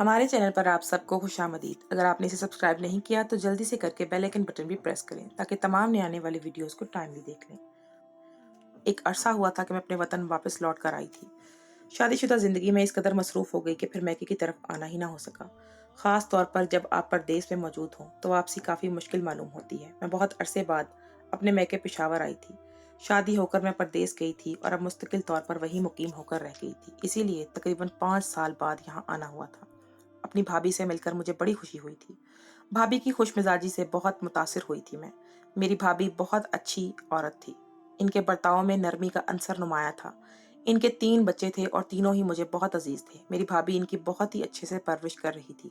हमारे चैनल पर आप सबको खुशामदीद। अगर आपने इसे सब्सक्राइब नहीं किया तो जल्दी से करके बेल आइकन बटन भी प्रेस करें ताकि तमाम नए आने वाली वीडियोस को टाइमली देख लें। एक अरसा हुआ था कि मैं अपने वतन वापस लौट कर आई थी। शादीशुदा जिंदगी में इस कदर मसरूफ हो गई कि फिर मैके की तरफ आना ही ना हो सका। खास तौर पर जब आप परदेश में मौजूद हों तो वापसी काफ़ी मुश्किल मालूम होती है। मैं बहुत अरसे बाद अपने मैके पेशावर आई थी। शादी होकर मैं परदेश गई थी और अब मुस्तकिल तौर पर वहीं मुकीम होकर रह गई थी, इसीलिए तकरीबन 5 साल बाद यहाँ आना हुआ था। अपनी भाभी से मिलकर मुझे बड़ी खुशी हुई थी। भाभी की खुशमिजाजी से बहुत मुतासिर हुई थी मैं। मेरी भाभी बहुत अच्छी औरत थी। इनके बर्ताव में नरमी का अंसर नुमाया था। इनके 3 बच्चे थे और तीनों ही मुझे बहुत अजीज थे। मेरी भाभी इनकी बहुत ही अच्छे से परवरिश कर रही थी।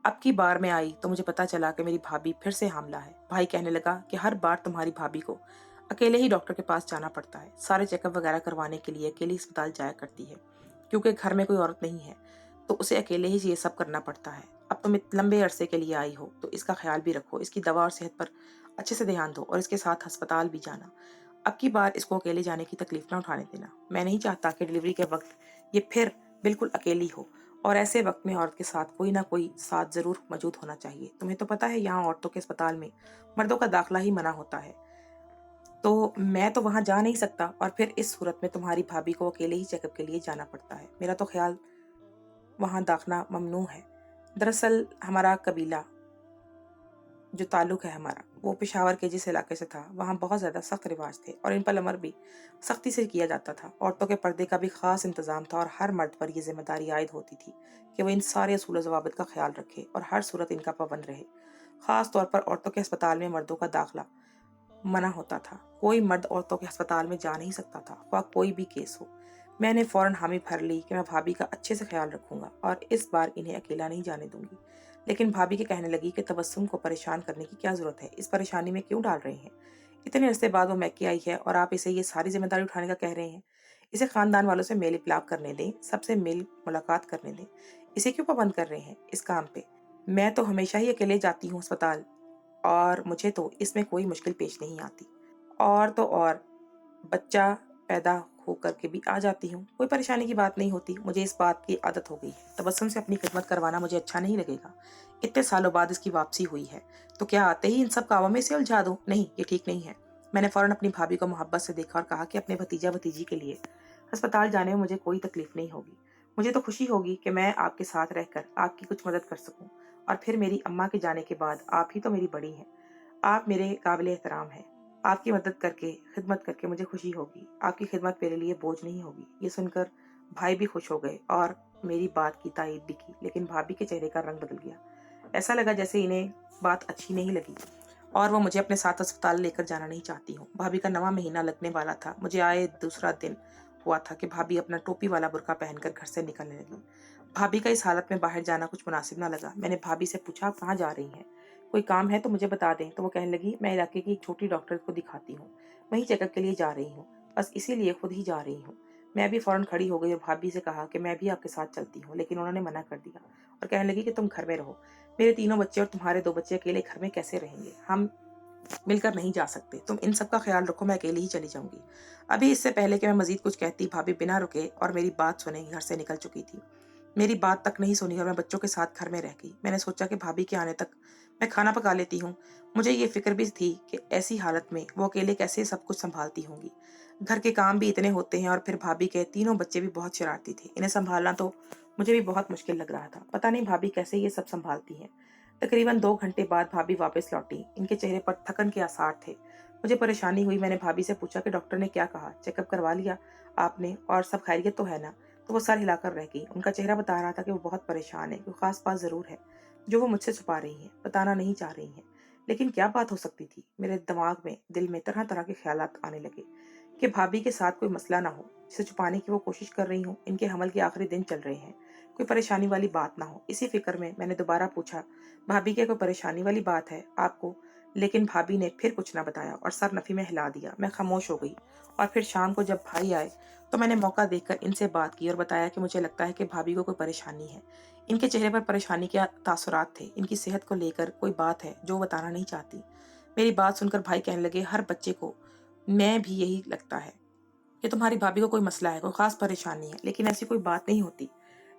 अब की बार मैं आई तो मुझे पता चला कि मेरी भाभी फिर से हामला है। भाई कहने लगा कि हर बार तुम्हारी भाभी को अकेले ही डॉक्टर के पास जाना पड़ता है। सारे चेकअप वगैरह करवाने के लिए अकेले अस्पताल जाया करती है, क्योंकि घर में कोई औरत नहीं है तो उसे अकेले ही ये सब करना पड़ता है। अब तुम लंबे अरसे के लिए आई हो तो इसका ख्याल भी रखो, इसकी दवा और सेहत पर अच्छे से ध्यान दो और इसके साथ अस्पताल भी जाना। अब की बार इसको अकेले जाने की तकलीफ ना उठाने देना। मैं नहीं चाहता कि डिलीवरी के वक्त ये फिर बिल्कुल अकेली हो, और ऐसे वक्त में औरत के साथ कोई ना कोई साथ जरूर मौजूद होना चाहिए। तुम्हें तो पता है यहाँ औरतों के अस्पताल में मर्दों का दाखिला ही मना होता है, तो मैं तो वहां जा नहीं सकता और फिर इस सूरत में तुम्हारी भाभी को अकेले ही चेकअप के लिए जाना पड़ता है। मेरा तो ख्याल वहां दाखना ममनू है। दरअसल हमारा कबीला जो ताल्लुक है हमारा वो पेशावर के जिस इलाके से था वहाँ बहुत ज़्यादा सख्त रिवाज थे और इन पर अमल भी सख्ती से किया जाता था। औरतों के पर्दे का भी खास इंतजाम था और हर मर्द पर यह जिम्मेदारी आयद होती थी कि वो इन सारे असूल जवाबित का ख्याल रखे और हर सूरत इनका पाबंद रहे। खास तौर पर औरतों के अस्पताल में मर्दों का दाखिला मना होता था। कोई मर्द औरतों के अस्पताल में जा नहीं सकता था, ख्वाह कोई भी केस हो। मैंने फौरन हामी भर ली कि मैं भाभी का अच्छे से ख्याल रखूंगा और इस बार इन्हें अकेला नहीं जाने दूंगी। लेकिन भाभी के कहने लगी कि तबस्सुम को परेशान करने की क्या जरूरत है, इस परेशानी में क्यों डाल रहे हैं। इतने अरसे बाद वो मैके आई है और आप इसे ये सारी जिम्मेदारी उठाने का कह रहे हैं। इसे खानदान वालों से मेल मिलाप करने दें, सबसे मेल मुलाकात करने दें। इसे क्यों पाबंद कर रहे हैं इस काम पे। मैं तो हमेशा ही अकेले जाती हूँ अस्पताल और मुझे तो इसमें कोई मुश्किल पेश नहीं आती। और तो और बच्चा पैदा होकर के भी आ जाती हूँ, कोई परेशानी की बात नहीं होती। मुझे इस बात की आदत हो गई है। तबस्सुम से अपनी खिदमत करवाना मुझे अच्छा नहीं लगेगा। इतने सालों बाद इसकी वापसी हुई है तो क्या आते ही इन सब कामों में से उलझा दूं? नहीं, ये ठीक नहीं है। मैंने फौरन अपनी भाभी को मोहब्बत से देखा और कहा कि अपने भतीजा भतीजी के लिए अस्पताल जाने में मुझे कोई तकलीफ नहीं होगी। मुझे तो खुशी होगी कि मैं आपके साथ रहकर आपकी कुछ मदद कर सकूं। और फिर मेरी अम्मा के जाने के बाद आप ही तो मेरी बड़ी हैं। आप मेरे काबिल एहतराम हैं। आपकी मदद करके, खिदमत करके मुझे खुशी होगी। आपकी खिदमत मेरे लिए बोझ नहीं होगी। ये सुनकर भाई भी खुश हो गए और मेरी बात की तारीफ भी की, लेकिन भाभी के चेहरे का रंग बदल गया। ऐसा लगा जैसे इन्हें बात अच्छी नहीं लगी और वो मुझे अपने साथ अस्पताल लेकर जाना नहीं चाहती हूँ। भाभी का नवा महीना लगने वाला था। मुझे आए दूसरा दिन हुआ था कि भाभी अपना टोपी वाला बुर्का पहनकर घर से निकलने लगी। भाभी का इस हालत में बाहर जाना कुछ मुनासिब ना लगा। मैंने भाभी से पूछा, आप कहाँ जा रही हैं? कोई काम है तो मुझे बता दें। तो वो कहने लगी, मैं इलाके की एक छोटी डॉक्टर को दिखाती हूँ, वहीं चेकअप के लिए जा रही हूँ, बस इसीलिए खुद ही जा रही हूँ। मैं भी फौरन खड़ी हो गई और भाभी से कहा कि मैं भी आपके साथ चलती हूँ, लेकिन उन्होंने मना कर दिया और कहने लगी कि तुम घर में रहो। मेरे 3 बच्चे और तुम्हारे 2 बच्चे अकेले घर में कैसे रहेंगे? हम मिलकर नहीं जा सकते। तुम इन सब का ख्याल रखो, मैं अकेली ही चली जाऊंगी। अभी इससे पहले कि मैं मजीद कुछ कहती, भाभी बिना रुके और मेरी बात सुने घर से निकल चुकी थी। मेरी बात तक नहीं सुनी और मैं बच्चों के साथ घर में रह गई। मैंने सोचा कि भाभी के आने तक मैं खाना पका लेती हूँ। मुझे ये फिक्र भी थी कि ऐसी हालत में वो अकेले कैसे सब कुछ संभालती होंगी। घर के काम भी इतने होते हैं और फिर भाभी के 3 बच्चे भी बहुत शरारती थे। इन्हें संभालना तो मुझे भी बहुत मुश्किल लग रहा था। पता नहीं भाभी कैसे ये सब संभालती हैं। तकरीबन 2 घंटे बाद भाभी वापस लौटी। इनके चेहरे पर थकन के आसार थे। मुझे परेशानी हुई। मैंने भाभी से पूछा कि डॉक्टर ने क्या कहा, चेकअप करवा लिया आपने और सब खैरियत तो है ना? तो वो सर हिलाकर रह गई। उनका चेहरा बता रहा था कि वो बहुत परेशान है। कोई खास बात जरूर है जो वो मुझसे छुपा रही हैं, बताना नहीं चाह रही हैं। लेकिन क्या बात हो सकती थी? मेरे दिमाग में, दिल में तरह तरह के ख्यालात आने लगे कि भाभी के साथ कोई मसला ना हो जिसे छुपाने की वो कोशिश कर रही हूँ। इनके हमल के आखिरी दिन चल रहे हैं, कोई परेशानी वाली बात ना हो। इसी फिक्र में मैंने दोबारा पूछा, भाभी क्या कोई परेशानी वाली बात है आपको? लेकिन भाभी ने फिर कुछ ना बताया और सर नफी में हिला दिया। मैं खामोश हो गई और फिर शाम को जब भाई आए तो मैंने मौका देखकर इनसे बात की और बताया कि मुझे लगता है कि भाभी को कोई परेशानी है। इनके चेहरे पर परेशानी के तासुरात थे। इनकी सेहत को लेकर कोई बात है जो बताना नहीं चाहती। मेरी बात सुनकर भाई कहने लगे, हर बच्चे को मैं भी यही लगता है कि तुम्हारी भाभी को कोई मसला है, कोई खास परेशानी है, लेकिन ऐसी कोई बात नहीं होती।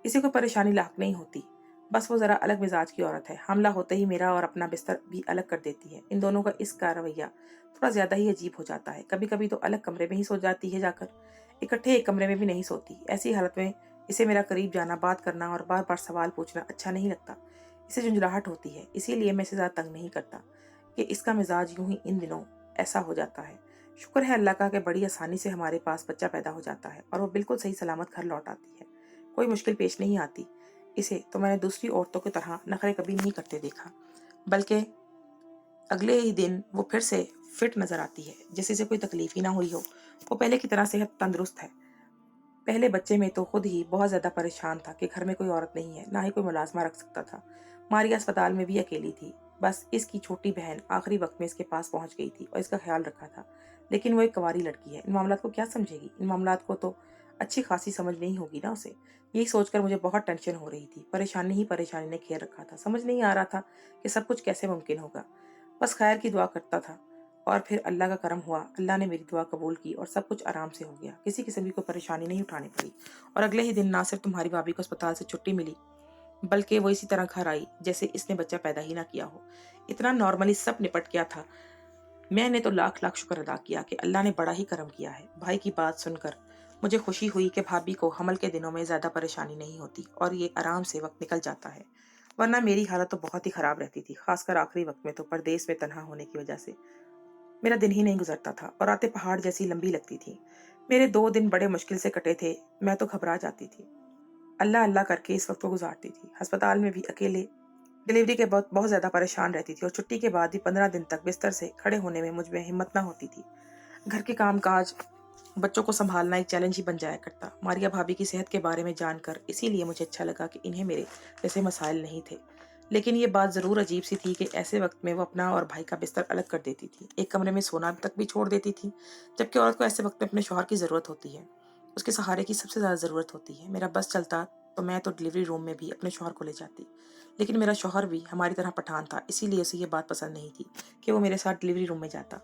इसे कोई परेशानी लाक नहीं होती। बस वो ज़रा अलग मिजाज की औरत है। हमला होते ही मेरा और अपना बिस्तर भी अलग कर देती है। इन दोनों का इसका रवैया थोड़ा ज़्यादा ही अजीब हो जाता है। कभी-कभी तो अलग कमरे में ही सो जाती है जाकर। इकट्ठे एक कमरे में भी नहीं सोती। ऐसी हालत में इसे मेरा करीब जाना, बात करना और बार-बार सवाल पूछना अच्छा नहीं लगता। इसे झुंझलाहट होती है। इसीलिए मैं इसे ज़्यादा तंग नहीं करता कि इसका मिजाज यूँ ही इन दिनों ऐसा हो जाता है। शुक्र है अल्लाह का कि बड़ी आसानी से हमारे पास बच्चा पैदा हो जाता है और वो बिल्कुल सही सलामत घर लौट आती है। कोई मुश्किल पेश नहीं आती। इसे तो मैंने दूसरी औरतों की तरह नखरे कभी नहीं करते देखा, बल्कि अगले ही दिन वो फिर से फिट नजर आती है, जैसे इसे कोई तकलीफ ही ना हुई हो। वो पहले की तरह सेहत तंदुरुस्त है। पहले बच्चे में तो खुद ही बहुत ज्यादा परेशान था कि घर में कोई औरत नहीं है, ना ही कोई मुलाजमा रख सकता था। मारिया अस्पताल में भी अकेली थी। बस इसकी छोटी बहन आखिरी वक्त में इसके पास पहुंच गई थी और इसका ख्याल रखा था। लेकिन वो एक कुंवारी लड़की है, इन मामलात को क्या समझेगी? इन मामलात को तो अच्छी खासी समझ नहीं होगी ना उसे। यही सोचकर मुझे बहुत टेंशन हो रही थी। परेशानी ही परेशानी ने घेर रखा था। समझ नहीं आ रहा था कि सब कुछ कैसे मुमकिन होगा। बस खैर की दुआ करता था और फिर अल्लाह का करम हुआ। अल्लाह ने मेरी दुआ कबूल की और सब कुछ आराम से हो गया। किसी किस्म की कोई परेशानी नहीं उठानी पड़ी और अगले ही दिन ना सिर्फ तुम्हारी भाभी को अस्पताल से छुट्टी मिली, बल्कि वो इसी तरह घर आई जैसे इसने बच्चा पैदा ही ना किया हो। इतना नॉर्मली सब निपट गया था। मैंने तो लाख लाख शुक्र अदा किया कि अल्लाह ने बड़ा ही करम किया है। भाई की बात सुनकर मुझे खुशी हुई कि भाभी को हमल के दिनों में ज्यादा परेशानी नहीं होती और ये आराम से वक्त निकल जाता है। वरना मेरी हालत तो बहुत ही खराब रहती थी, खासकर आखिरी वक्त में तो परदेश में तनहा होने की वजह से मेरा दिन ही नहीं गुजरता था और रातें पहाड़ जैसी लंबी लगती थी। मेरे 2 दिन बड़े मुश्किल से कटे थे। मैं तो घबरा जाती थी, अल्लाह अल्लाह करके इस वक्त को गुजारती थी। अस्पताल में भी अकेले डिलीवरी के बहुत बहुत ज्यादा परेशान रहती थी और छुट्टी के बाद भी 15 दिन तक बिस्तर से खड़े होने में मुझ में हिम्मत ना होती थी। घर के काम काज, बच्चों को संभालना एक चैलेंज ही बन जाया करता। मारिया भाभी की सेहत के बारे में जानकर इसीलिए मुझे अच्छा लगा कि इन्हें मेरे जैसे मसाइल नहीं थे। लेकिन ये बात जरूर अजीब सी थी कि ऐसे वक्त में वो अपना और भाई का बिस्तर अलग कर देती थी, एक कमरे में सोना तक भी छोड़ देती थी। जबकि औरत को ऐसे वक्त में अपने शौहर की जरूरत होती है, उसके सहारे की सबसे ज्यादा जरूरत होती है। मेरा बस चलता तो मैं तो डिलीवरी रूम में भी अपने शौहर को ले जाती। लेकिन मेरा शौहर भी हमारी तरह पठान था, इसीलिए उसे ये बात पसंद नहीं थी कि वो मेरे साथ डिलीवरी रूम में जाता।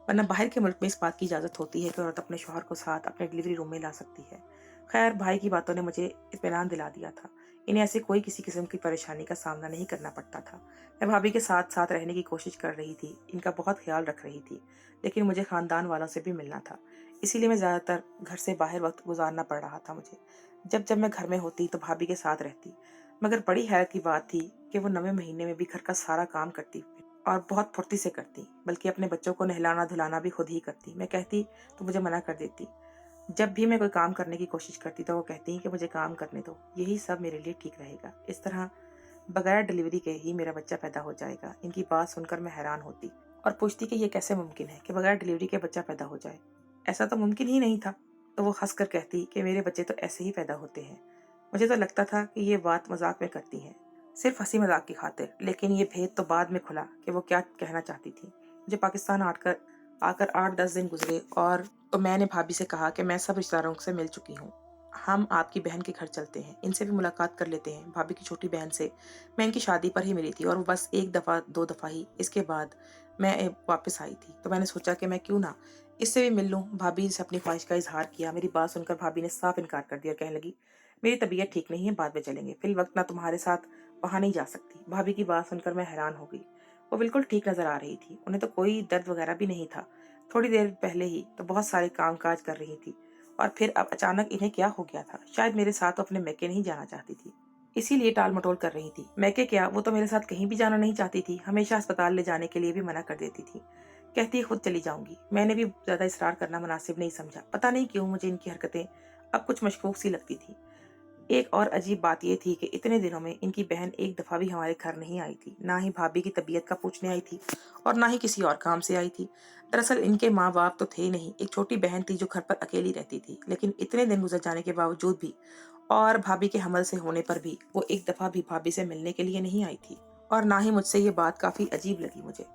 वरना बाहर के मुल्क में इस बात की इजाज़त होती है कि औरत अपने शौहर को साथ अपने डिलीवरी रूम में ला सकती है। खैर भाई की बातों ने मुझे इत्मीनान दिला दिया था। इन्हें ऐसे कोई किसी किस्म की परेशानी का सामना नहीं करना पड़ता था। मैं भाभी के साथ साथ रहने की कोशिश कर रही थी, इनका बहुत ख्याल रख रही थी। लेकिन मुझे खानदान वालों से भी मिलना था, इसीलिए मैं ज़्यादातर घर से बाहर वक्त गुजारना पड़ रहा था मुझे। जब जब मैं घर में होती तो भाभी के साथ रहती, मगर बड़ी हैरत की बात थी कि वो 9वें महीने में भी घर का सारा काम करती और बहुत फुर्ती से करती, बल्कि अपने बच्चों को नहलाना धुलाना भी खुद ही करती। मैं कहती तो मुझे मना कर देती। जब भी मैं कोई काम करने की कोशिश करती तो वो कहती कि मुझे काम करने दो, यही सब मेरे लिए ठीक रहेगा। इस तरह बगैर डिलीवरी के ही मेरा बच्चा पैदा हो जाएगा। इनकी बात सुनकर मैं हैरान होती और पूछती कि ये कैसे मुमकिन है कि बगैर डिलीवरी के बच्चा पैदा हो जाए, ऐसा तो मुमकिन ही नहीं था। तो वो हंसकर कहती कि मेरे बच्चे तो ऐसे ही पैदा होते हैं। मुझे तो लगता था कि ये बात मजाक में करती हैं, सिर्फ हंसी मजाक की खातिर। लेकिन ये भेद तो बाद में खुला कि वो क्या कहना चाहती थी। मुझे पाकिस्तान आकर आकर 8-10 दिन गुजरे और तो मैंने भाभी से कहा कि मैं सब रिश्तेदारों से मिल चुकी हूँ, हम आपकी बहन के घर चलते हैं, इनसे भी मुलाकात कर लेते हैं। भाभी की छोटी बहन से मैं इनकी शादी पर ही मिली थी और वो बस एक दफ़ा 2 दफ़ा ही, इसके बाद मैं वापस आई थी। तो मैंने सोचा कि मैं क्यों ना इससे भी मिल लूँ। भाभी से अपनी ख्वाहिश का इजहार किया। मेरी बात सुनकर भाभी ने साफ इनकार कर दिया, कहने लगी मेरी तबीयत ठीक नहीं है, बाद में चलेंगे, फिल वक्त ना तुम्हारे साथ वहां नहीं जा सकती। भाभी की बात सुनकर मैं हैरान हो गई। वो बिल्कुल ठीक नजर आ रही थी, उन्हें तो कोई दर्द वगैरह भी नहीं था। थोड़ी देर पहले ही तो बहुत सारे काम काज कर रही थी और फिर अब अचानक इन्हें क्या हो गया था? शायद मेरे साथ तो अपने मैके नहीं जाना चाहती थी, इसीलिए टाल मटोल कर रही थी। मैके क्या, वो तो मेरे साथ कहीं भी जाना नहीं चाहती थी। हमेशा अस्पताल ले जाने के लिए भी मना कर देती थी, कहती खुद चली जाऊंगी। मैंने भी ज्यादा इसरार करना मुनासिब नहीं समझा। पता नहीं क्यों मुझे इनकी हरकतें अब कुछ मशकूक सी लगती थी। एक और अजीब बात यह थी कि इतने दिनों में इनकी बहन एक दफा भी हमारे घर नहीं आई थी, ना ही भाभी की तबीयत का पूछने आई थी और ना ही किसी और काम से आई थी। दरअसल इनके माँ बाप तो थे नहीं, एक छोटी बहन थी जो घर पर अकेली रहती थी। लेकिन इतने दिन गुजर जाने के बावजूद भी और भाभी के हमल से होने पर भी वो एक दफा भी भाभी से मिलने के लिए नहीं आई थी और ना ही मुझसे। ये बात काफी अजीब लगी मुझे।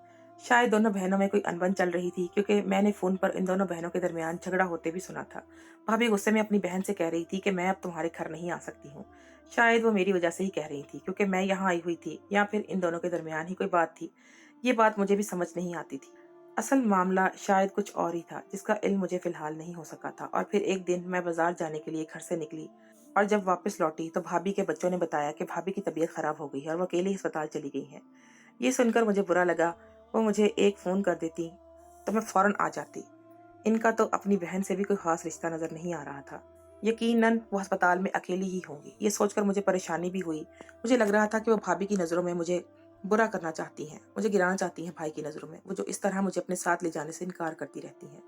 शायद दोनों बहनों में कोई अनबन चल रही थी, क्योंकि मैंने फोन पर इन दोनों बहनों के दरमियान झगड़ा होते भी सुना था। भाभी गुस्से में अपनी बहन से कह रही थी कि मैं अब तुम्हारे घर नहीं आ सकती हूँ। शायद वो मेरी वजह से ही कह रही थी, क्योंकि मैं यहाँ आई हुई थी, या फिर इन दोनों के दरमियान ही कोई बात थी। ये बात मुझे भी समझ नहीं आती थी। असल मामला शायद कुछ और ही था, जिसका इल्म मुझे फिलहाल नहीं हो सका था। और फिर एक दिन मैं बाजार जाने के लिए घर से निकली और जब वापस लौटी तो भाभी के बच्चों ने बताया कि भाभी की तबीयत खराब हो गई है और वो अकेले ही अस्पताल चली गई हैं। ये सुनकर मुझे बुरा लगा। वो मुझे एक फ़ोन कर देती तो मैं फ़ौरन आ जाती। इनका तो अपनी बहन से भी कोई ख़ास रिश्ता नज़र नहीं आ रहा था। यकीनन वो अस्पताल में अकेली ही होंगी। ये सोचकर मुझे परेशानी भी हुई। मुझे लग रहा था कि वो भाभी की नज़रों में मुझे बुरा करना चाहती हैं, मुझे गिराना चाहती हैं भाई की नज़रों में, वो जो इस तरह मुझे अपने साथ ले जाने से इनकार करती रहती हैं।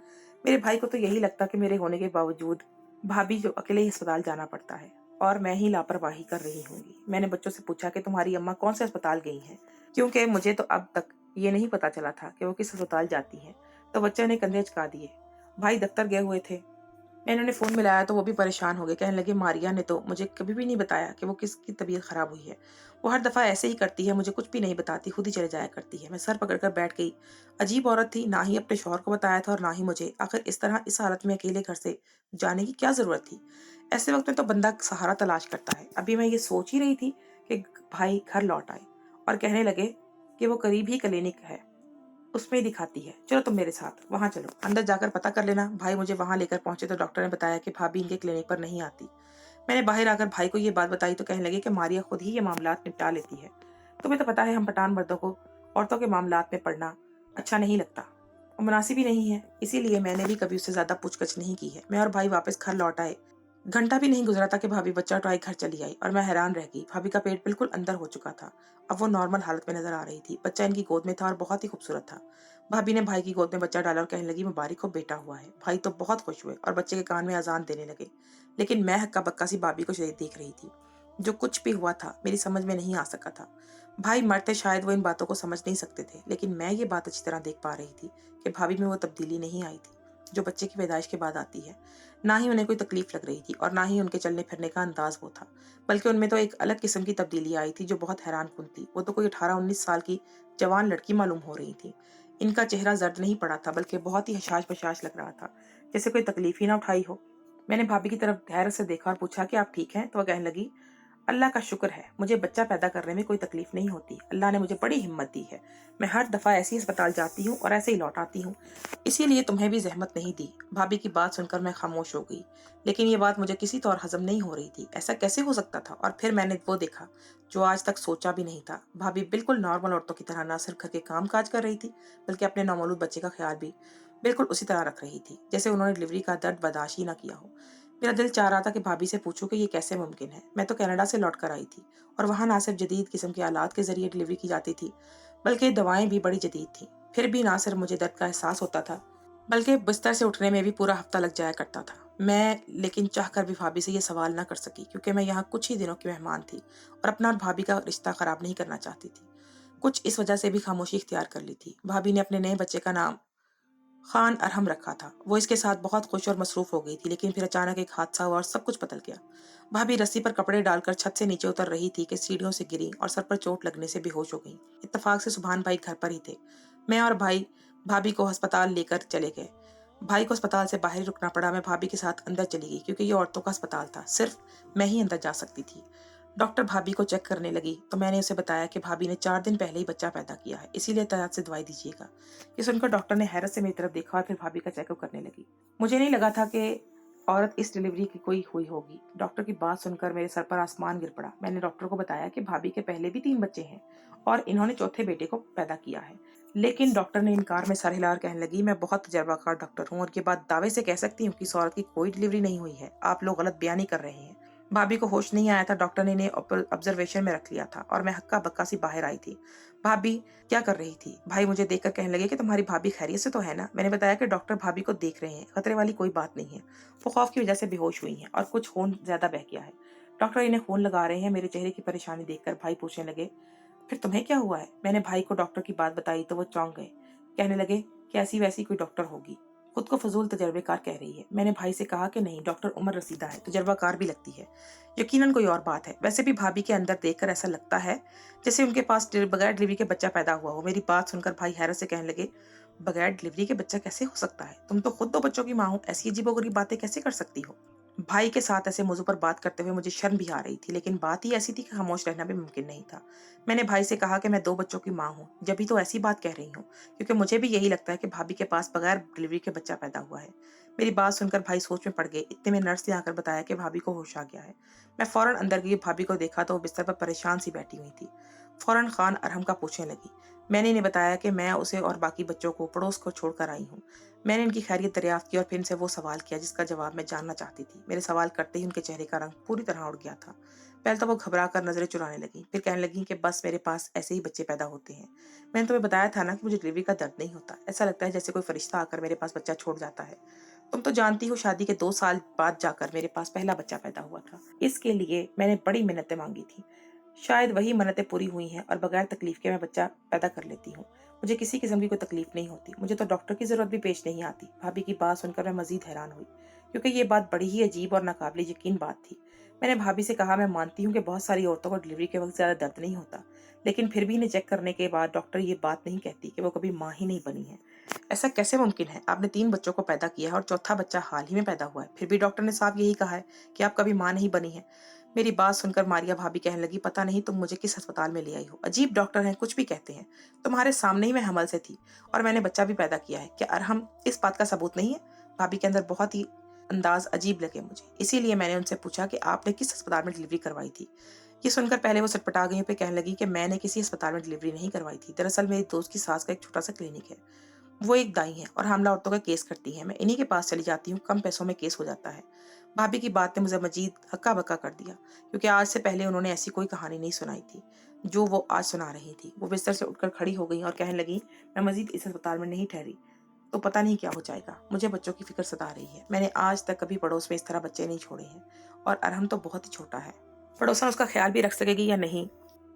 मेरे भाई को तो यही लगता कि मेरे होने के बावजूद भाभी जो अकेले ही अस्पताल जाना पड़ता है और मैं ही लापरवाही कर रही होंगी। मैंने बच्चों से पूछा कि तुम्हारी अम्मा कौन से अस्पताल गई हैं, क्योंकि मुझे तो अब तक ये नहीं पता चला था कि वो किस अस्पताल जाती हैं। तो बच्चों ने कंधे झुका दिए। भाई दफ्तर गए हुए थे। मैंने उन्हें फ़ोन मिलाया तो वो भी परेशान हो गए। कहने लगे, मारिया ने तो मुझे कभी भी नहीं बताया कि वो किसकी तबीयत ख़राब हुई है। वो हर दफ़ा ऐसे ही करती है, मुझे कुछ भी नहीं बताती, खुद ही चले जाया करती है। मैं सर पकड़कर बैठ गई। अजीब औरत थी, ना ही अपने शौहर को बताया था और ना ही मुझे। आखिर इस तरह इस हालत में अकेले घर से जाने की क्या ज़रूरत थी? ऐसे वक़्त में तो बंदा सहारा तलाश करता है। अभी मैं ये सोच ही रही थी कि भाई घर लौट आए और कहने लगे कि वो करीब ही क्लिनिक है, उसमें ही दिखाती है, चलो तुम मेरे साथ वहां चलो, अंदर जाकर पता कर लेना। भाई मुझे वहां लेकर पहुंचे तो डॉक्टर ने बताया कि भाभी इनके क्लिनिक पर नहीं आती। मैंने बाहर आकर भाई को ये बात बताई तो कहने लगे कि मारिया खुद ही ये मामलात निपटा लेती है। तुम्हें तो पता है हम पठान मर्दों को औरतों के मामलात में पड़ना अच्छा नहीं लगता और मुनासिब ही नहीं है, इसीलिए मैंने भी कभी उससे ज्यादा पूछगछ नहीं की है। मैं और भाई वापस घर लौट आए। घंटा भी नहीं गुजरा था कि भाभी बच्चा उठाई घर चली आई और मैं हैरान रह गई। भाभी का पेट बिल्कुल अंदर हो चुका था। अब वो नॉर्मल हालत में नजर आ रही थी। बच्चा इनकी गोद में था और बहुत ही खूबसूरत था। भाभी ने भाई की गोद में बच्चा डाला और कहने लगी, मुबारक हो, बेटा हुआ है। भाई तो बहुत खुश हुए और बच्चे के कान में अजान देने लगे। लेकिन मैं हक्का बक्का सी भाभी को देख रही थी। जो कुछ भी हुआ था मेरी समझ में नहीं आ सका था। भाई मरते शायद वो इन बातों को समझ नहीं सकते थे, लेकिन मैं ये बात अच्छी तरह देख पा रही थी कि भाभी में वो तब्दीली नहीं आई थी जो बच्चे की पैदाइश के बाद आती है। ना ही उन्हें कोई तकलीफ लग रही थी और ना ही उनके चलने फिरने का अंदाज वो था, बल्कि उनमें तो एक अलग किस्म की तब्दीली आई थी जो बहुत हैरानकुन थी। वो तो कोई 18-19 साल की जवान लड़की मालूम हो रही थी। इनका चेहरा जर्द नहीं पड़ा था, बल्कि बहुत ही हशाश बशाश लग रहा था, जैसे कोई तकलीफ ही ना उठाई हो। मैंने भाभी की तरफ धैर्य से देखा और पूछा कि आप ठीक हैं? तो वह कहने लगी, अल्लाह का शुक्र है, मुझे बच्चा पैदा करने में कोई तकलीफ नहीं होती। अल्लाह ने मुझे बड़ी हिम्मत दी है। मैं हर दफ़ा ऐसे ही अस्पताल जाती हूँ और ऐसे ही लौट आती हूँ, इसीलिए तुम्हें भी जहमत नहीं दी। भाभी की बात सुनकर मैं खामोश हो गई, लेकिन ये बात मुझे किसी तौर हजम नहीं हो रही थी। ऐसा कैसे हो सकता था? और फिर मैंने वो देखा जो आज तक सोचा भी नहीं था। भाभी बिल्कुल नॉर्मल औरतों की तरह न सिर्फ घर के काम काज कर रही थी, बल्कि अपने नौमौलूद बच्चे का ख्याल भी बिल्कुल उसी तरह रख रही थी जैसे उन्होंने डिलीवरी का दर्द बर्दाश्त ही ना किया हो। मेरा दिल चाह रहा था कि भाभी से पूछूं कि ये कैसे मुमकिन है। मैं तो कनाडा से लौट कर आई थी और वहां ना सिर्फ जदीद किस्म के आलात के जरिए डिलीवरी की जाती थी, बल्कि दवाएं भी बड़ी जदीद थी। फिर भी ना सिर्फ मुझे दर्द का एहसास होता था, बल्कि बिस्तर से उठने में भी पूरा हफ्ता लग जाया करता था। मैं लेकिन चाह कर भी भाभी से ये सवाल ना कर सकी, क्योंकि मैं यहाँ कुछ ही दिनों की मेहमान थी और अपना और भाभी का रिश्ता खराब नहीं करना चाहती थी। कुछ इस वजह से भी खामोशी इख्तियार कर ली थी। भाभी ने अपने नए बच्चे का नाम खान अरहम रखा था। वो इसके साथ बहुत खुश और मसरूफ हो गई थी, लेकिन फिर अचानक एक हादसा हुआ और सब कुछ बदल गया। भाभी रस्सी पर कपड़े डालकर छत से नीचे उतर रही थी कि सीढ़ियों से गिरी और सर पर चोट लगने से बेहोश हो गई। इत्तेफाक से सुभान भाई घर पर ही थे। मैं और भाई भाभी को अस्पताल लेकर चले गए। भाई को अस्पताल से बाहर ही रुकना पड़ा। मैं भाभी के साथ अंदर चली गई, क्योंकि ये औरतों का अस्पताल था, सिर्फ मैं ही अंदर जा सकती थी। डॉक्टर भाभी को चेक करने लगी तो मैंने उसे बताया कि भाभी ने 4 दिन पहले ही बच्चा पैदा किया है, इसीलिए एहतियात से दवाई दीजिएगा। ये सुनकर डॉक्टर ने हैरत से मेरी तरफ देखा और फिर भाभी का चेकअप करने लगी। मुझे नहीं लगा था कि औरत इस डिलीवरी की कोई हुई होगी। डॉक्टर की बात सुनकर मेरे सर पर आसमान गिर पड़ा। मैंने डॉक्टर को बताया कि भाभी के पहले भी 3 बच्चे हैं और इन्होंने चौथे बेटे को पैदा किया है। लेकिन डॉक्टर ने इनकार में सर हिलाकर कहने लगी, मैं बहुत तजर्बाकार डॉक्टर हूँ और ये बात दावे से कह सकती हूँ कि इस औरत की कोई डिलीवरी नहीं हुई है। आप लोग गलत बयानी कर रहे हैं। भाभी को होश नहीं आया था। डॉक्टर ने इन्हें ऑब्जर्वेशन में रख लिया था और मैं हक्का बक्का सी बाहर आई थी। भाभी क्या कर रही थी? भाई मुझे देखकर कहने लगे कि तुम्हारी भाभी खैरियत से तो है ना? मैंने बताया कि डॉक्टर भाभी को देख रहे हैं, खतरे वाली कोई बात नहीं है। वो खौफ की वजह से बेहोश हुई हैं और कुछ खून ज्यादा बह गया है। डॉक्टर इन्हें खून लगा रहे हैं। मेरे चेहरे की परेशानी देखकर भाई पूछने लगे, फिर तुम्हें क्या हुआ है? मैंने भाई को डॉक्टर की बात बताई तो वो चौंक गए। कहने लगे कि ऐसी वैसी कोई डॉक्टर होगी, खुद को फजूल तजर्बेकार कह रही है। मैंने भाई से कहा कि नहीं, डॉक्टर उमर रसीदा है, तजर्बाकार भी लगती है। यकीनन कोई और बात है। वैसे भी भाभी के अंदर देखकर ऐसा लगता है जैसे उनके पास बगैर डिलीवरी के बच्चा पैदा हुआ हो। मेरी बात सुनकर भाई हैरत से कहने लगे, बगैर डिलीवरी के बच्चा कैसे हो सकता है? तुम तो खुद 2 बच्चों की माँ हो, ऐसी अजीबोगरीब बातें कैसे कर सकती हो? भाई के साथ ऐसे मौजू पर बात करते हुए मुझे शर्म भी आ रही थी, लेकिन बात ही ऐसी थी कि खामोश रहना भी मुमकिन नहीं था। मैंने भाई से कहा कि मैं 2 बच्चों की माँ हूँ, जब भी तो ऐसी बात कह रही हूँ, क्योंकि मुझे भी यही लगता है कि भाभी के पास बगैर डिलीवरी के बच्चा पैदा हुआ है। मेरी बात सुनकर भाई सोच में पड़ गए। इतने में नर्स ने आकर बताया कि भाभी को होश आ गया है। मैं फौरन अंदर गई, भाभी को देखा तो वो बिस्तर पर परेशान सी बैठी हुई थी। फौरन खान अरहम का पूछने लगी। मैंने इन्हें बताया कि मैं उसे और बाकी बच्चों को पड़ोस को छोड़कर आई हूँ। मैंने इनकी खैरियत दरियाफ्त की और फिर इनसे वो सवाल किया जिसका जवाब मैं जानना चाहती थी। मेरे सवाल करते ही उनके चेहरे का रंग पूरी तरह उड़ गया था। पहले तो वो घबरा कर नजरें चुराने लगी, फिर कहने लगी कि बस मेरे पास ऐसे ही बच्चे पैदा होते हैं। मैंने तुम्हें बताया था ना कि मुझे डिलीवरी का दर्द नहीं होता। ऐसा लगता है जैसे कोई फरिश्ता आकर मेरे पास बच्चा छोड़ जाता है। तुम तो जानती हो, शादी के 2 साल बाद जाकर मेरे पास पहला बच्चा पैदा हुआ था। इसके लिए मैंने बड़ी मिन्नतें मांगी थी। शायद वही मन्नतें पूरी हुई हैं और बगैर तकलीफ के मैं बच्चा पैदा कर लेती हूँ। मुझे किसी किस्म की कोई तकलीफ नहीं होती। मुझे तो डॉक्टर की जरूरत भी पेश नहीं आती। भाभी की बात सुनकर मैं मजीद हैरान हुई, क्योंकि ये बात बड़ी ही अजीब और नाकाबिले यकीन बात थी। मैंने भाभी से कहा, मैं मानती हूँ कि बहुत सारी औरतों को डिलीवरी के वक्त ज्यादा दर्द नहीं होता, लेकिन फिर भी इन्हें चेक करने के बाद डॉक्टर ये बात नहीं कहती कि वो कभी माँ ही नहीं बनी है। ऐसा कैसे मुमकिन है? आपने 3 बच्चों को पैदा किया है और चौथा बच्चा हाल ही में पैदा हुआ है, फिर भी डॉक्टर ने साफ यही कहा है कि आप कभी माँ नहीं बनी है। मेरी बात सुनकर मारिया भाभी कहने लगी, पता नहीं तुम मुझे किस अस्पताल में ले आई हो। अजीब डॉक्टर हैं, कुछ भी कहते हैं। तुम्हारे सामने ही मैं हमल से थी और मैंने बच्चा भी पैदा किया है। क्या अरहम इस बात का सबूत नहीं है? भाभी के अंदर बहुत ही अंदाज अजीब लगे मुझे, इसीलिए मैंने उनसे पूछा कि आपने किस अस्पताल में डिलीवरी करवाई थी। ये सुनकर पहले वो सटपटा गई, फिर कहने लगी कि मैंने किसी अस्पताल में डिलीवरी नहीं करवाई थी। दरअसल मेरी दोस्त की सास का एक छोटा सा क्लिनिक है। वो एक दाई है और हामला औरतों का केस करती है। मैं इन्हीं के पास चली जाती हूँ, कम पैसों में केस हो जाता है। भाभी की बात ने मुझे मजीद हक्का बक्का कर दिया, क्योंकि आज से पहले उन्होंने ऐसी कोई कहानी नहीं सुनाई थी जो वो आज सुना रही थी। वो बिस्तर से उठकर खड़ी हो गई और कहने लगी, मैं मजीद इस अस्पताल में नहीं ठहरी तो पता नहीं क्या हो जाएगा। मुझे बच्चों की फिक्र सता रही है। मैंने आज तक कभी पड़ोस में इस तरह बच्चे नहीं छोड़े हैं, और अरहम तो बहुत ही छोटा है। पड़ोसन उसका ख्याल भी रख सकेगी या नहीं,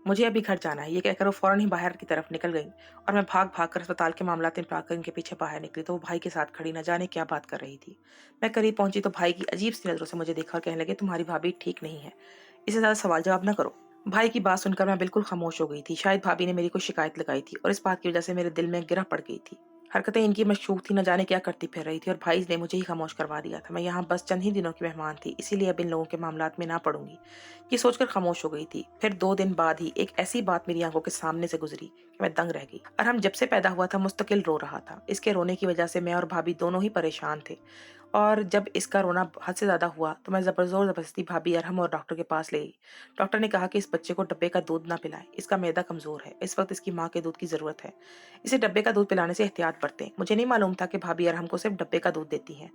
मुझे अभी घर जाना है। ये कहकर वो फौरन ही बाहर की तरफ निकल गई और मैं भाग भाग कर अस्पताल के मामलात निपटा कर इनके पीछे बाहर निकली तो वो भाई के साथ खड़ी न जाने क्या बात कर रही थी। मैं करीब पहुंची तो भाई की अजीब सी नजरों से मुझे देखा और कहने लगे, तुम्हारी भाभी ठीक नहीं है, इसे ज्यादा सवाल जवाब न करो। भाई की बात सुनकर मैं बिल्कुल खामोश हो गई थी। शायद भाभी ने मेरी कोई शिकायत लगाई थी और इस बात की वजह से मेरे दिल में गिरह पड़ गई थी। हरकतें इनकी मशकूक थी, न जाने क्या करती फिर रही थी, और भाई ने मुझे ही खामोश करवा दिया था। मैं यहाँ बस चंद ही दिनों की मेहमान थी, इसीलिए अब इन लोगों के मामलात में ना पड़ूंगी, ये सोचकर खामोश हो गई थी। फिर 2 दिन बाद ही एक ऐसी बात मेरी आंखों के सामने से गुजरी कि मैं दंग रह गई। और हम जब से पैदा हुआ था मुस्तकिल रो रहा था। इसके रोने की वजह से मैं और भाभी दोनों ही परेशान थे, और जब इसका रोना हद से ज्यादा हुआ तो मैं जबरदस्ती भाभी अरहम और डॉक्टर के पास ले गई। डॉक्टर ने कहा कि इस बच्चे को डब्बे का दूध ना पिलाएं, इसका मैदा कमजोर है, इस वक्त इसकी माँ के दूध की जरूरत है। इसे डब्बे का दूध पिलाने से एहतियात बरतें। मुझे नहीं मालूम था कि भाभी अरहम को सिर्फ डब्बे का दूध देती है।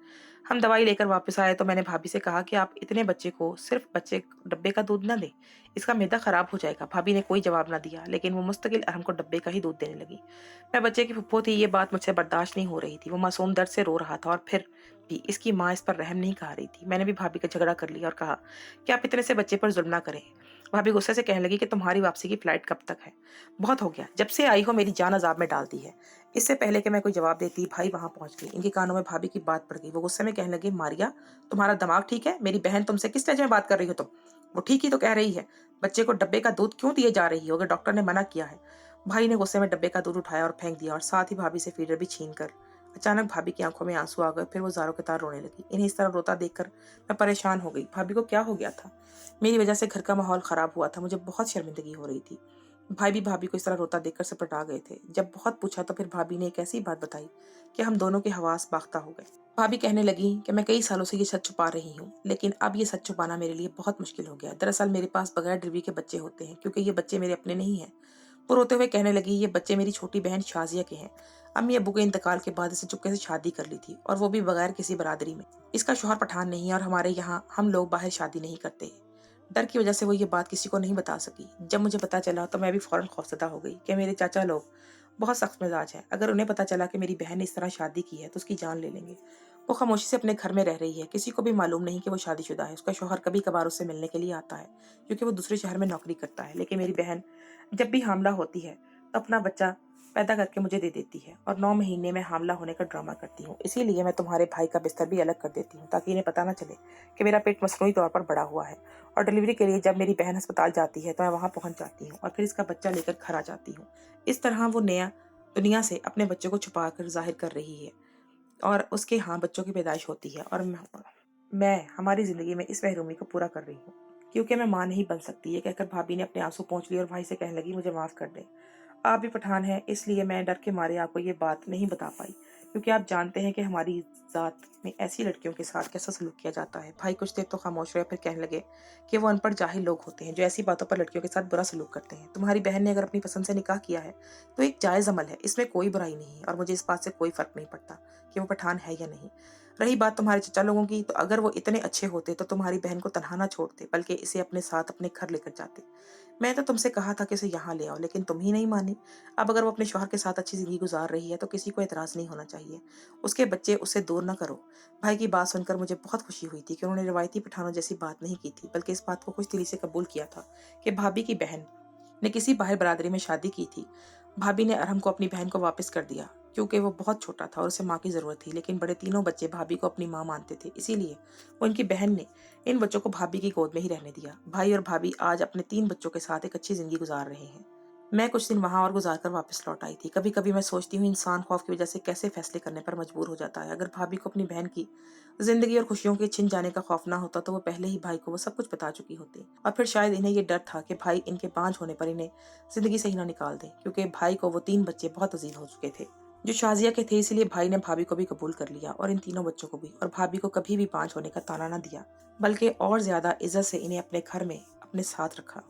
हम दवाई लेकर वापस आए तो मैंने भाभी से कहा कि आप इतने बच्चे को सिर्फ बच्चे डब्बे का दूध ना दें, इसका मैदा खराब हो जाएगा। भाभी ने कोई जवाब ना दिया, लेकिन वो मुस्तकिल अरहम को डब्बे का ही दूध देने लगी। मैं बच्चे की फुफ्फो थी, ये बात मुझसे बर्दाश्त नहीं हो रही थी। वो मासूम दर्द से रो रहा था और फिर भी इसकी माँ इस पर रहम नहीं खा रही थी। मैंने भी भाभी का झगड़ा कर लिया और कहा कि आप इतने से बच्चे पर जुल्म ना करें। भाभी गुस्से से कहने लगी कि तुम्हारी वापसी की फ्लाइट कब तक है? बहुत हो गया, जब से आई हो मेरी जान अजाब में डाल दी है। इससे पहले कि मैं कोई जवाब देती भाई वहां पहुंच गई। इनके कानों में भाभी की बात पड़ गई। वो गुस्से में कहने लगी, मारिया तुम्हारा दिमाग ठीक है? मेरी बहन तुमसे किस लहजे में बात कर रही हो तुम? वो ठीक ही तो कह रही है। बच्चे को डब्बे का दूध क्यों दिए जा रही हो अगर डॉक्टर ने मना किया है? भाई ने गुस्से में डब्बे का दूध उठाया और फेंक दिया, और साथ ही भाभी से फीडर भी छीन कर। अचानक भाभी की आंखों में आंसू आ गए, फिर वो ज़ारों के तार रोने लगी। इन्हें इस तरह रोता देखकर मैं परेशान हो गई। भाभी को क्या हो गया था? मेरी वजह से घर का माहौल खराब हुआ था। मुझे बहुत शर्मिंदगी हो रही थी। भाई भी भाभी को इस तरह रोता देखकर सपटा गए थे। जब बहुत पूछा तो फिर भाभी ने एक ऐसी बात बताई कि हम दोनों के हवास बाख्ता हो गए। भाभी कहने लगी कि मैं कई सालों से ये सच छुपा रही हूँ, लेकिन अब ये सच छुपाना मेरे लिए बहुत मुश्किल हो गया। दरअसल मेरे पास बगैर डिलीवरी के बच्चे होते हैं, क्योंकि ये बच्चे मेरे अपने नहीं हैं। वो रोते हुए कहने लगी, ये बच्चे मेरी छोटी बहन शाजिया के हैं। अम्मी अब्बू के इंतकाल के बाद इसे चुपके से शादी कर ली थी, और वो भी बगैर किसी बरादरी में। इसका शौहर पठान नहीं है और हमारे यहाँ हम लोग बाहर शादी नहीं करते। डर की वजह से वो ये बात किसी को नहीं बता सकी। जब मुझे पता चला तो मैं भी फौरन खौफजदा हो गई कि मेरे चाचा लोग बहुत सख्त मिजाज हैं। अगर उन्हें पता चला कि मेरी बहन ने इस तरह शादी की है तो उसकी जान ले लेंगे। वो खामोशी से अपने घर में रह रही है, किसी को भी मालूम नहीं कि वो शादीशुदा है। उसका शौहर कभी कभार उससे मिलने के लिए आता है, क्योंकि वो दूसरे शहर में नौकरी करता है। लेकिन मेरी बहन जब भी हामला होती है तो अपना बच्चा पैदा करके मुझे दे देती है, और 9 महीने में हामला होने का ड्रामा करती हूँ। इसीलिए मैं तुम्हारे भाई का बिस्तर भी अलग कर देती हूँ, ताकि इन्हें पता ना चले कि मेरा पेट मसनूई तौर पर बड़ा हुआ है। और डिलीवरी के लिए जब मेरी बहन अस्पताल जाती है तो मैं वहां पहुंच जाती हूँ और फिर इसका बच्चा लेकर घर आ जाती हूँ। इस तरह वो नया दुनिया से अपने बच्चे को छुपा कर जाहिर कर रही है, और उसके यहाँ बच्चों की पैदाइश होती है। और मैं हमारी जिंदगी में इस महरूमी को पूरा कर रही हूँ, क्योंकि मैं माँ नहीं बन सकती। ये कहकर भाभी ने अपने आंसू पोंछ लिए और भाई से कहने लगी, मुझे माफ कर दे। आप भी पठान हैं, इसलिए मैं डर के मारे आपको ये बात नहीं बता पाई, क्योंकि आप जानते हैं कि हमारी जात में ऐसी लड़कियों के साथ कैसा सलूक किया जाता है। भाई कुछ देर तो खामोश रहे, फिर कहने लगे कि वो अनपढ़ जाहिल लोग होते हैं जो ऐसी बातों पर लड़कियों के साथ बुरा सलूक करते हैं। तुम्हारी बहन ने अगर अपनी पसंद से निकाह किया है तो एक जायज अमल है, इसमें कोई बुराई नहीं है और मुझे इस बात से कोई फर्क नहीं पड़ता कि वो पठान है या नहीं। रही बात तुम्हारे चचा लोगों की, तो अगर वो इतने अच्छे होते तो तुम्हारी बहन को तनहा ना छोड़ते, बल्कि इसे अपने साथ अपने घर लेकर जाते। मैं तो तुमसे कहा था कि उसे यहाँ ले आओ, लेकिन तुम ही नहीं मानी। अब अगर वो अपने शौहर के साथ अच्छी जिंदगी गुजार रही है तो किसी को एतराज नहीं होना चाहिए। उसके बच्चे उससे दूर ना करो। भाई की बात सुनकर मुझे बहुत खुशी हुई थी कि उन्होंने रिवायती पठानों जैसी बात नहीं की थी, बल्कि इस बात को खुश दिली से कबूल किया था कि भाभी की बहन ने किसी बाहर बरादरी में शादी की थी। भाभी ने अरहम को अपनी बहन को वापस कर दिया, क्योंकि वो बहुत छोटा था और उसे माँ की जरूरत थी। लेकिन बड़े तीनों बच्चे भाभी को अपनी माँ मानते थे, इसीलिए वो इनकी बहन ने इन बच्चों को भाभी की गोद में ही रहने दिया। भाई और भाभी आज अपने 3 बच्चों के साथ एक अच्छी जिंदगी गुजार रहे हैं। मैं कुछ दिन वहां और गुजार कर वापस लौट आई थी। कभी कभी मैं सोचती हूँ, इंसान खौफ की वजह से कैसे फैसले करने पर मजबूर हो जाता है। अगर भाभी को अपनी बहन की जिंदगी और खुशियों के छिन जाने का खौफ ना होता तो वो पहले ही भाई को वो सब कुछ बता चुकी होती। और फिर शायद इन्हें ये डर था कि भाई इनके बांझ होने पर इन्हें जिंदगी से ही ना निकाल दे, क्योंकि भाई को वो 3 बच्चे बहुत अजीज हो चुके थे जो शाजिया के थे। इसीलिए भाई ने भाभी को भी कबूल कर लिया और इन तीनों बच्चों को भी, और भाभी को कभी भी बांझ होने का ताना ना दिया, बल्कि और ज्यादा इज्जत से इन्हें अपने घर में अपने साथ रखा।